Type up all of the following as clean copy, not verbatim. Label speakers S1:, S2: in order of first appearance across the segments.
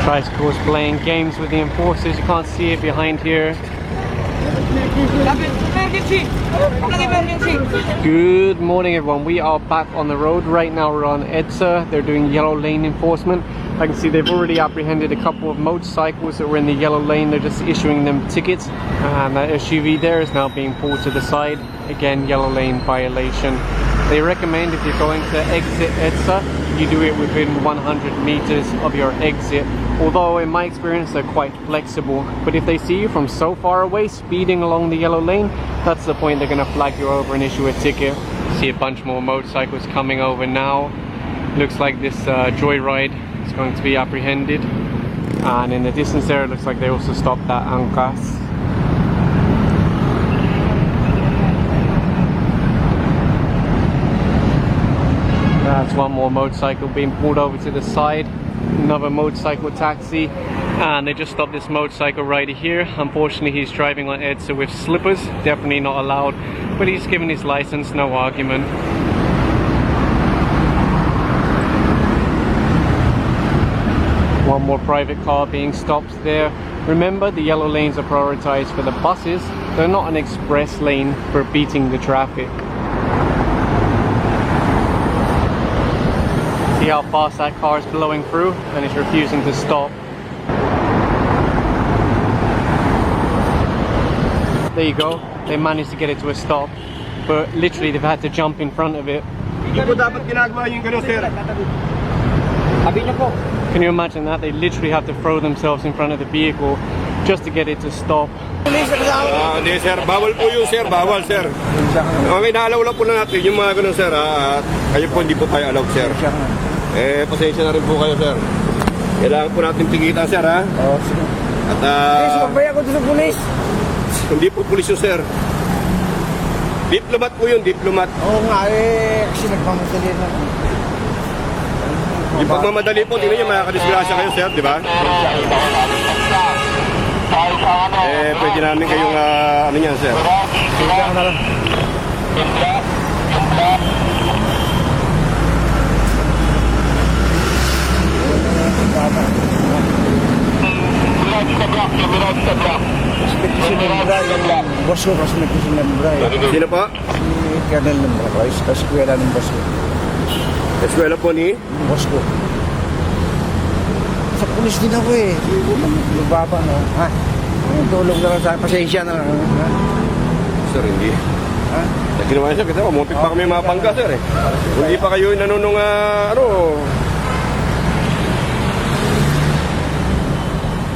S1: Tricycles playing games with the enforcers. You can't see it behind here. Good morning everyone, we are back on the road. Right now we're on EDSA. They're doing yellow lane enforcement. I can see they've already apprehended a couple of motorcycles that were in the yellow lane. They're just issuing them tickets, and that SUV there is now being pulled to the side. Again, yellow lane violation. They recommend if you're going to exit EDSA, you do it within 100 meters of your exit. Although in my experience they're quite flexible, but if they see you from so far away speeding along the yellow lane, that's the point they're going to flag you over and issue a ticket. See a bunch more motorcycles coming over now. Looks like this joyride is going to be apprehended, and in the distance there it looks like they also stopped that Angkas. That's one more motorcycle being pulled over to the side. Another motorcycle taxi, and they just stopped this motorcycle rider here. Unfortunately he's driving on EDSA with slippers, definitely not allowed, but he's given his license, no argument. One more private car being stopped there. Remember, the yellow lanes are prioritized for the buses. They're not an express lane for beating the traffic. See how fast that car is blowing through, and it's refusing to stop. There you go, they managed to get it to a stop, but literally they've had to jump in front of it. Can you imagine that? They literally have to throw themselves in front of the vehicle just to get it to stop.
S2: Hindi sir, bawal po yung sir, bawal sir. Okay, naalaw lang po na natin yung mga ganun sir. Kayo po hindi po kayo allowed sir. Pasensya na rin po kayo sir. Kailangan po natin tigitan sir ha. At
S3: sumabay ako doon sa pulis.
S2: Hindi po pulis yun sir. Diplomat po yun, diplomat.
S3: Oo nga kasi nagmamadali na ako.
S2: Yung pagmamadali po, tingnan nyo, makakadisgrasya kayo sir, di ba? Pwede namin kayong ano yan sir.
S3: Sige na lang. Boss ko kasi nagsisinambra eh.
S2: Sino po?
S3: Si Colonel Lembra, sa eskwela ng boss ko.
S2: Eskwela po ni?
S3: Boss ko. Sa pulis din ako eh. Lubaba no. Ha? Tulong na lang sa pasensya na lang. Ha?
S2: Sir, hindi.
S3: Ha?
S2: Ginawa niya kasi umumpik pa kami mga pangga sir eh. Hindi pa kayo nanunong ano.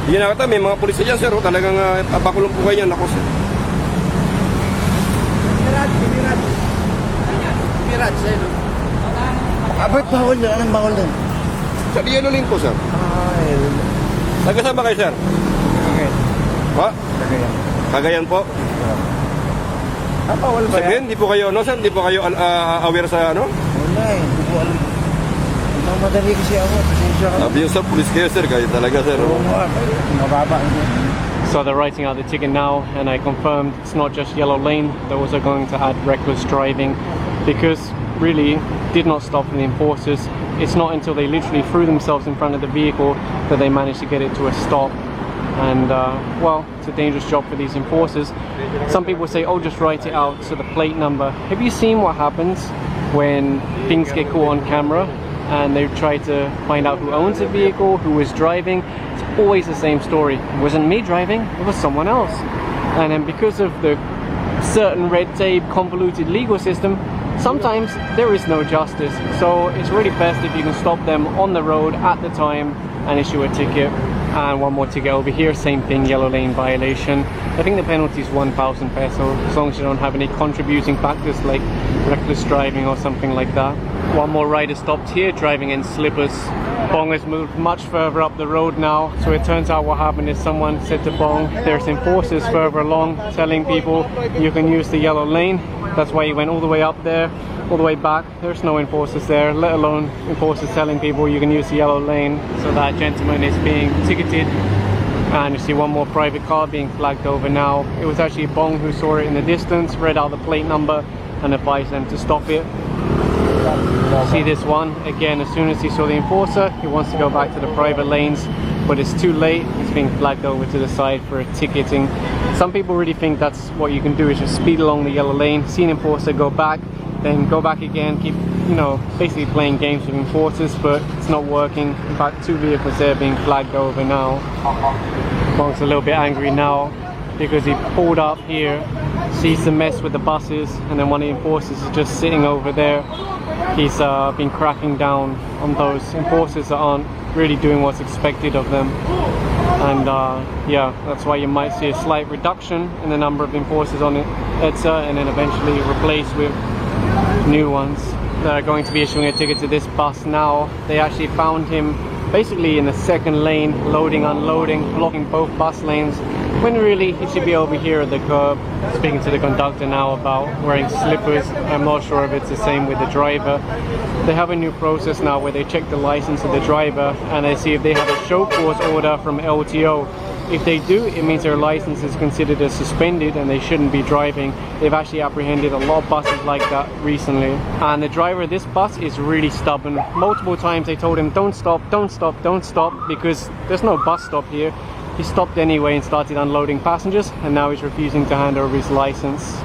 S2: Hindi na kata, may mga pulis dyan sir, talagang papakulong po kayo yan ako sir.
S3: Pirat, sir. Abot bawal na, anong bawal din?
S2: Sa yellow lane po sir. Nagkasama kayo sir?
S3: Okay.
S2: Ha?
S3: Kagayan.
S2: Kagayan po?
S3: Bawal ba yan?
S2: Sabihin, di po kayo, no sir, di po kayo aware sa ano?
S3: Wala eh, hindi po alam. Madali kasi ako, pasensya ka.
S2: Sabi yung sir, pulis kayo sir, kayo talaga sir.
S3: Oo nga, mababa.
S1: So they're writing out the ticket now, and I confirmed it's not just yellow lane, they're also going to add reckless driving, because really did not stop for the enforcers. It's not until they literally threw themselves in front of the vehicle that they managed to get it to a stop. And well, it's a dangerous job for these enforcers. Some people say, oh, just write it out, so the plate number. Have you seen what happens when things get caught on camera and they try to find out who owns the vehicle, who is driving? It's always the same story. It wasn't me driving, it was someone else. And then because of the certain red tape, convoluted legal system, sometimes there is no justice. So it's really best if you can stop them on the road at the time and issue a ticket. And one more ticket over here, same thing, yellow lane violation. I think the penalty is 1,000 peso, as long as you don't have any contributing factors like reckless driving or something like that. One more rider stopped here, driving in slippers. Bong has moved much further up the road now, so it turns out what happened is someone said to Bong, there's enforcers further along telling people you can use the yellow lane. That's why he went all the way up there, all the way back. There's no enforcers there, let alone enforcers telling people you can use the yellow lane. So that gentleman is being ticketed, and you see one more private car being flagged over now. It was actually Bong who saw it in the distance, read out the plate number and advised them to stop it. See this one again, as soon as he saw the enforcer, he wants to go back to the private lanes but it's too late. It's being flagged over to the side for ticketing. Some people really think that's what you can do, is just speed along the yellow lane, see an enforcer, go back, then go back again, keep, you know, basically playing games with enforcers, but it's not working. In fact, 2 vehicles there being flagged over now. Monk's a little bit angry now because he pulled up here, sees the mess with the buses, and then one of the enforcers is just sitting over there. He's been cracking down on those enforcers that aren't really doing what's expected of them. And yeah, that's why you might see a slight reduction in the number of enforcers on EDSA, and then eventually replaced with new ones. They're going to be issuing a ticket to this bus now. They actually found him basically in the second lane, loading, unloading, blocking both bus lanes, when really he should be over here at the curb. Speaking to the conductor now about wearing slippers. I'm not sure if it's the same with the driver. They have a new process now where they check the license of the driver and they see if they have a show cause order from LTO. If they do, it means their license is considered as suspended and they shouldn't be driving. They've actually apprehended a lot of buses like that recently. And the driver of this bus is really stubborn. Multiple times they told him, don't stop, don't stop, don't stop, because there's no bus stop here. He stopped anyway and started unloading passengers, and now he's refusing to hand over his license.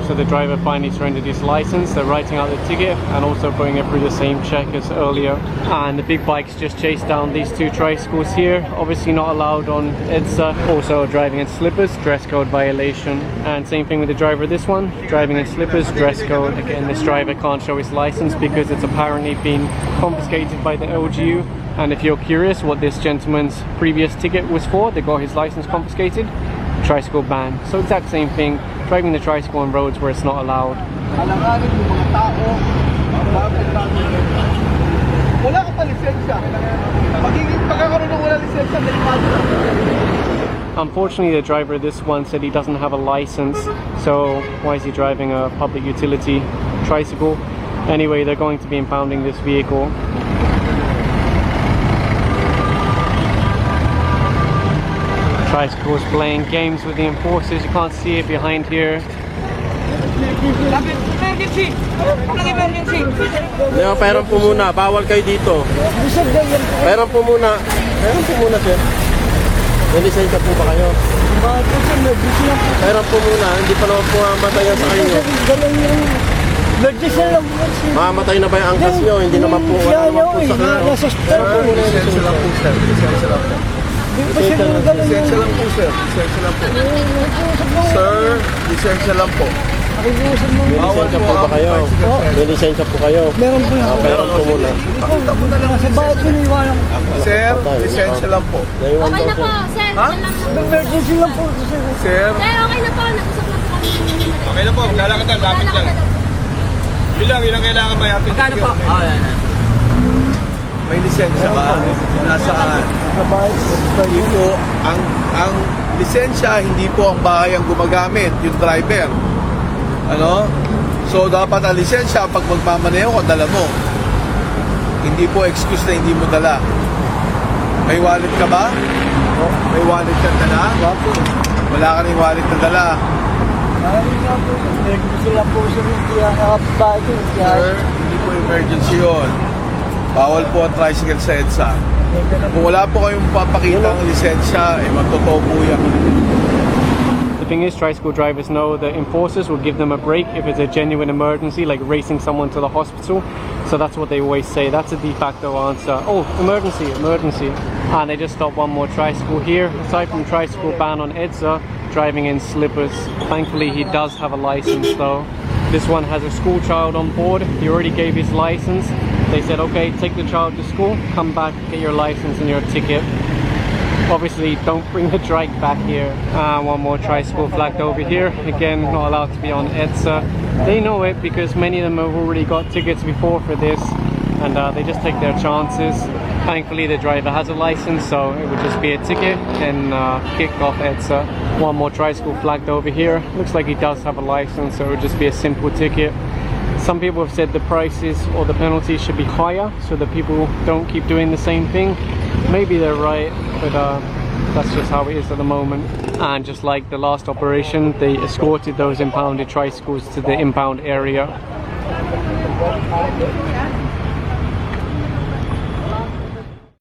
S1: So the driver finally surrendered his license. They're writing out the ticket and also putting it through the same check as earlier. And the big bikes just chased down these 2 tricycles here. Obviously not allowed on EDSA. Also driving in slippers, dress code violation. And same thing with the driver of this one, driving in slippers, dress code. Again, this driver can't show his license because it's apparently been confiscated by the LGU. And if you're curious what this gentleman's previous ticket was for, they got his license confiscated. Tricycle ban. So exact same thing, driving the tricycle on roads where it's not allowed. Unfortunately, the driver of this one said he doesn't have a license, so why is he driving a public utility tricycle? Anyway, they're going to be impounding this vehicle. Tricycles playing games with the enforcers. You can't see it behind here.
S4: Yung pairan po muna, bawal kayo dito. Pairan po muna. Pairan po muna, sir. May lisensya po ba kayo? Pairan po muna, hindi pa naman po mamatayan sa kanyo. Mamatay na ba yung angkas nyo? Hindi naman po, wala naman po sa kanyo. Pairan po muna yung lisensya lang po, sir. Lisensya lang po. Lisensya lang po, sir. Lisensya lang po. Sir, lisensya lang po. May lisensya po ba kayo? May lisensya po kayo? Meron po yan. Meron po muna.
S3: Pakita mo na lang sa bakit iniwanan.
S4: Sir, lisensya lang po.
S5: Okay na po, sir.
S3: Ha? Emergency lang po.
S4: Sir?
S5: Sir, okay na po. Nag-usap na po kami.
S2: Okay na po, lalakad lang, lapit lang. Yun lang kailangan mayapin.
S3: Magkano po?
S4: May lisensya ka? Nasaan? Dito, ang lisensya, hindi po ang bahay ang gumagamit, yung driver. Ano? So, dapat ang lisensya, pag magmamaneho ko, dala mo. Hindi po excuse na hindi mo dala. May wallet ka ba? May wallet ka dala? Wala ka rin wallet na dala. Sir, hindi po emergency yun. Bawal po ang tricycle sa EDSA. Kung wala po kayong papakita ng lisensya, magtotoo po yan.
S1: The thing is, tricycle drivers know that enforcers will give them a break if it's a genuine emergency, like racing someone to the hospital. So that's what they always say. That's a de facto answer. Oh, emergency, emergency. And they just stop one more tricycle here. Aside from tricycle ban on EDSA, driving in slippers. Thankfully, he does have a license though. This one has a school child on board. He already gave his license. They said, okay, take the child to school, come back, get your license and your ticket. Obviously, don't bring the trike back here. One more tricycle flagged over here. Again, not allowed to be on EDSA. They know it because many of them have already got tickets before for this, and they just take their chances. Thankfully, the driver has a license, so it would just be a ticket and kick off EDSA. One more tricycle flagged over here. Looks like he does have a license, so it would just be a simple ticket. Some people have said the prices or the penalties should be higher so that people don't keep doing the same thing. Maybe they're right, but that's just how it is at the moment. And just like the last operation, they escorted those impounded tricycles to the impound area.